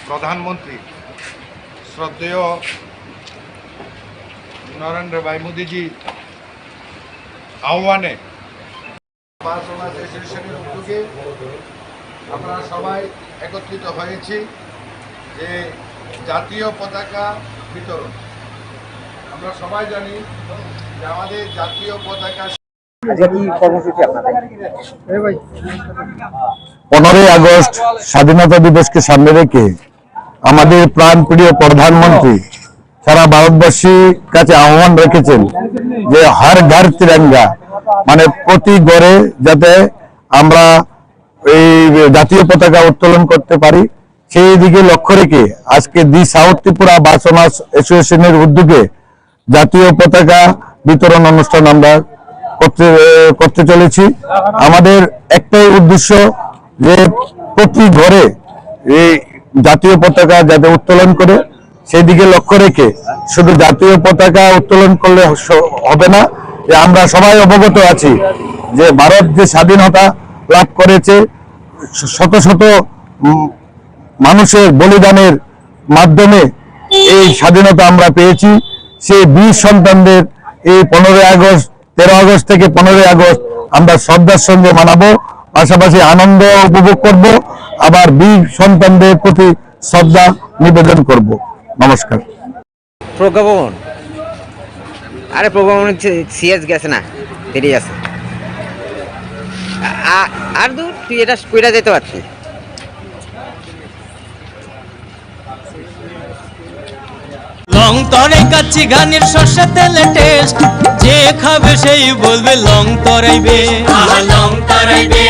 प्रधानमंत्री श्रद्धेय नरेंद्र भाई मोदी जी आह्वाने उद्योगे আমরা সবাই একত্রিত হয়েছি যে জাতীয় পতাকা বিতরণ। আমরা সবাই জানি যে আমাদের জাতীয় পতাকা 15 আগস্ট স্বাধীনতা দিবসকে সামনে রেখে আমাদের প্রাণপ্রিয় প্রধানমন্ত্রী সারা ভারতবাসীর কাছে আহ্বান রেখেছেন যে হর ঘর তিরঙ্গা, মানে প্রতি ঘরে যাতে আমরা এই জাতীয় পতাকা উত্তোলন করতে পারি সেই দিকে লক্ষ্য রেখে আজকে দি সাউথ ত্রিপুরা বাস ওনার্স অ্যাসোসিয়েশনের উদ্যোগে জাতীয় পতাকা বিতরণ অনুষ্ঠান আমরা করতে চলেছি। আমাদের একটাই উদ্দেশ্য যে প্রতি ঘরে এই জাতীয় পতাকা যাতে উত্তোলন করে সেই দিকে লক্ষ্য রেখে শুধু জাতীয় পতাকা উত্তোলন করলে হবে না, আমরা সবাই অবগত আছি যে ভারত যে স্বাধীনতা লাভ করেছে শত শত মানুষের বলিদানের মাধ্যমে এই স্বাধীনতা আমরা পেয়েছি। সেই বীর সন্তানদের এই 15 আগস্ট 13 আগস্ট থেকে 15 আগস্ট আমরা শ্রদ্ধার সঙ্গে মানাবো, পাশাপাশি আনন্দ উপভোগ করব, আবার বীর সন্তানদের প্রতি শ্রদ্ধা নিবেদন করব। নমস্কার। প্রজ্ঞাভবন আরে প্রজ্ঞাভবন সিএস গেছে না, দেরি আছে আর দূর, তুই এটা কইরা যেতে পারছিস। লং তরাই কাচ্চি গানের শস্য তেলে টেস্ট, যে খাবে সেই বলবে লং তরাইবে, লং তরাইবে।